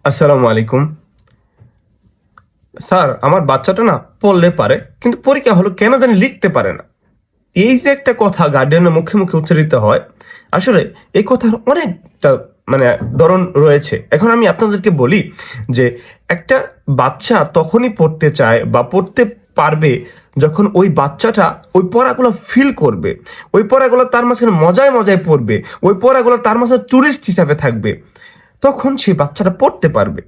আসসালামু আলাইকুম। স্যার, আমার বাচ্চাটা না পড়লে পারে, কিন্তু পরীক্ষা হলো কেন জানি লিখতে পারে না। এই যে একটা কথা গার্ডিয়ানের মুখে মুখে উচ্চারিত হয়, আসলে এই কথার অনেকটা মানে ধরন রয়েছে। এখন আমি আপনাদেরকে বলি যে একটা বাচ্চা তখনই পড়তে চায় বা পড়তে পারবে যখন ওই বাচ্চাটা ওই পড়াগুলো ফিল করবে, ওই পড়াগুলো তার মাঝখানে মজায় মজায় পড়বে, ওই পড়াগুলো তার মাঝখানে টুরিস্ট হিসাবে থাকবে, তখন সেই বাচ্চাটা পড়তে পারবে।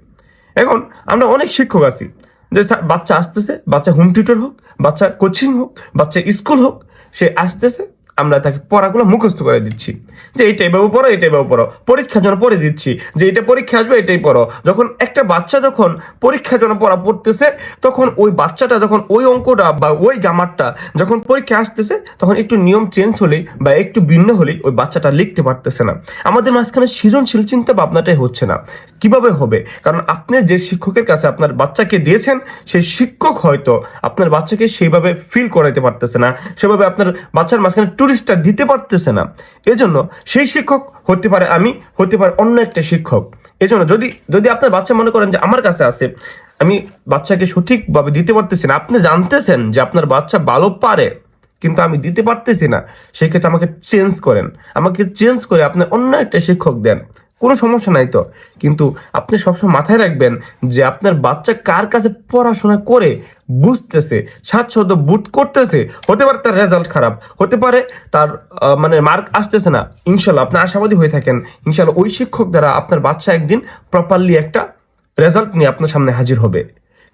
এখন আমরা অনেক শিক্ষক আছি যে বাচ্চা আসতেছে, বাচ্চা হোম টিউটর হোক, বাচ্চা কোচিং হোক, বাচ্চা স্কুল হোক, সে আসতেছে, আমরা তাকে পড়াগুলো মুখস্থ করে দিচ্ছি যে এইটাই বাবু পড়ো, এইটাই বাবু পড়ো, পরীক্ষার জন্য পড়ে দিচ্ছি যে এটা পরীক্ষা আসবে, এটাই পড়ো। যখন একটা বাচ্চা যখন পরীক্ষার জন্য পড়া পড়তেছে, তখন ওই বাচ্চাটা যখন ওই অঙ্কটা বা ওই গ্রামারটা যখন পরীক্ষা আসতেছে, তখন একটু নিয়ম চেঞ্জ হলেই বা একটু ভিন্ন হলেই ওই বাচ্চাটা লিখতে পারতেছে না। আমাদের মাঝখানে সৃজনশীল চিন্তা ভাবনাটাই হচ্ছে না। কিভাবে হবে? কারণ আপনি যে শিক্ষকের কাছে আপনার বাচ্চাকে দিয়েছেন, সেই শিক্ষক হয়তো আপনার বাচ্চাকে সেইভাবে ফিল করাইতে পারতেছে না, সেভাবে আপনার বাচ্চার মাঝখানে টুরিস্টটা দিতে পারতেছে না। এজন্য সেই শিক্ষক হতে পারে আমি, হতে পারে অন্য একটা শিক্ষক। এজন্য যদি যদি আপনার বাচ্চা মনে করেন যে আমার কাছে আছে, আমি বাচ্চাকে সঠিকভাবে দিতে পারতেছি না, আপনি জানতেছেন যে আপনার বাচ্চা ভালো পারে কিন্তু আমি দিতে পারতেছি না, সেই ক্ষেত্রে আমাকে চেঞ্জ করেন, আমাকে চেঞ্জ করে আপনি অন্য একটা শিক্ষক দেন, কোনো সমস্যা নাই তো। কিন্তু আপনি সবসময় মাথায় রাখবেন যে আপনার বাচ্চা কার কাছে পড়াশোনা করে বুঝতেছে, স্বাচ্ছন্দ্য বোধ করতেছে। হতে পারে তার রেজাল্ট খারাপ, হতে পারে তার মানে মার্ক আসতেছে না, ইনশাল্লাহ আপনি আশাবাদী হয়ে থাকেন, ইনশাল্লাহ ওই শিক্ষক দ্বারা আপনার বাচ্চা একদিন প্রপারলি একটা রেজাল্ট নিয়ে আপনার সামনে হাজির হবে।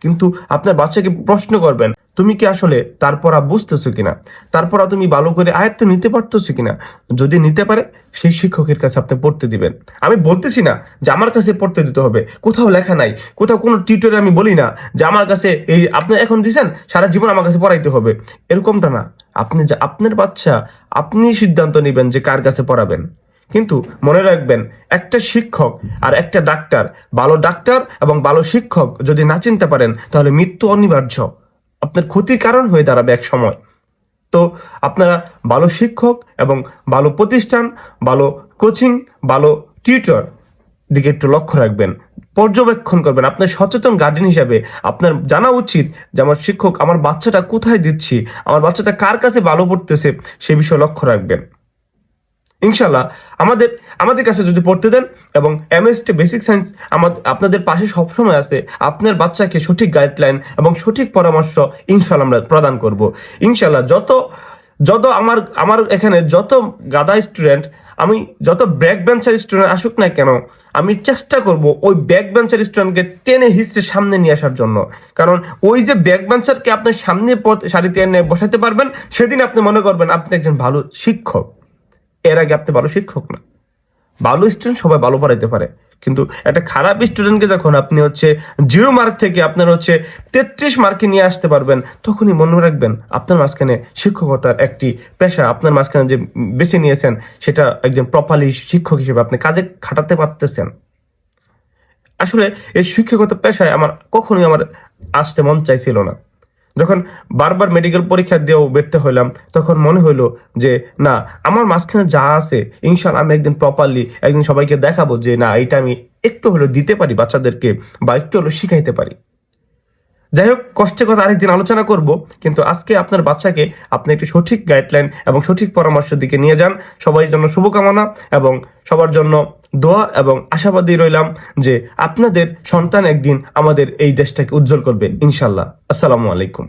কিন্তু আপনার বাচ্চাকে প্রশ্ন করবেন, তুমি কি আসলে তার পড়া বুঝতেছো কিনা, তার পড়া তুমি ভালো করে আয়ত্ত নিতে পারতেছো কিনা। যদি নিতে পারে, সেই শিক্ষকের কাছে আপনি পড়তে দিবেন। আমি বলতেছি না যে আমার কাছে পড়তে দিতে হবে, কোথাও লেখা নাই, কোথাও কোনো টিউটরে আমি বলি না যে আমার কাছে এই আপনি এখন দিয়েছেন সারা জীবন আমার কাছে পড়াইতে হবে, এরকমটা না। আপনি যে আপনার বাচ্চা, আপনি সিদ্ধান্ত নেবেন যে কার কাছে পড়াবেন। কিন্তু মনে রাখবেন, একটা শিক্ষক আর একটা ডাক্তার, ভালো ডাক্তার এবং ভালো শিক্ষক যদি না চিনতে পারেন, তাহলে মৃত্যু অনিবার্য, আপনার ক্ষতির কারণ হয়ে দাঁড়াবে এক সময়। তো আপনারা ভালো শিক্ষক এবং ভালো প্রতিষ্ঠান, ভালো কোচিং, ভালো টিউটর দিকে একটু লক্ষ্য রাখবেন, পর্যবেক্ষণ করবেন। আপনার সচেতন গার্ডিয়ান হিসাবে আপনার জানা উচিত যে আমার শিক্ষক আমার বাচ্চাটা কোথায় দিচ্ছি, আমার বাচ্চাটা কার কাছে ভালো পড়তেছে, সে বিষয়ে লক্ষ্য রাখবেন। ইনশাল্লাহ আমাদের আমাদের কাছে যদি পড়তে দেন এবং এমএসটি বেসিক সায়েন্স আপনাদের পাশে সবসময় আছে, আপনার বাচ্চাকে সঠিক গাইডলাইন এবং সঠিক পরামর্শ ইনশাল্লাহ আমরা প্রদান করব। ইনশাল্লাহ যত যত আমার আমার এখানে যত গাদা স্টুডেন্ট, আমি যত ব্যাক বেঞ্চার স্টুডেন্ট আসুক না কেন, আমি চেষ্টা করব ওই ব্যাক বেঞ্চার স্টুডেন্টকে টেনে হিস্ট্রি সামনে নিয়ে আসার জন্য। কারণ ওই যে ব্যাক বেঞ্চারকে আপনার সামনে সারিতে এনে বসাতে পারবেন, সেদিন আপনি মনে করবেন আপনি একজন ভালো শিক্ষক। এর আগে আপনি ভালো শিক্ষক না। ভালো স্টুডেন্ট সবাই ভালো পড়াইতে পারে, কিন্তু একটা খারাপ স্টুডেন্টকে যখন আপনি 0 মার্ক থেকে আপনার 33 মার্কে নিয়ে আসতে পারবেন, তখনই মনে রাখবেন আপনার মাঝখানে শিক্ষকতার একটি পেশা আপনার মাঝখানে যে বেছে নিয়েছেন, সেটা একজন প্রপারলি শিক্ষক হিসেবে আপনি কাজে খাটাতে পারতেছেন। আসলে এই শিক্ষকতা পেশায় কখনোই আমার আসতে মন চাইছিল না। যখন বারবার মেডিকেল পরীক্ষা দিয়েও ব্যর্থ হইলাম, তখন মনে হইলো যে না, আমার মাঝখানে যা আছে ইনশাল্লাহ আমি একদিন প্রপারলি একদিন সবাইকে দেখাবো যে না, এটা আমি একটু হলেও দিতে পারি বাচ্চাদেরকে, বা একটু হলেও শিখাইতে পারি। যাই হোক, কষ্টের কথা আরেকদিন আলোচনা করব, কিন্তু আজকে আপনার বাচ্চাকে আপনি একটি সঠিক গাইডলাইন এবং সঠিক পরামর্শের দিকে নিয়ে যান। সবার জন্য শুভকামনা এবং সবার জন্য দোয়া, এবং আশাবাদী রইলাম যে আপনাদের সন্তান একদিন আমাদের এই দেশটাকে উজ্জ্বল করবে ইনশাল্লাহ। আসসালামু আলাইকুম।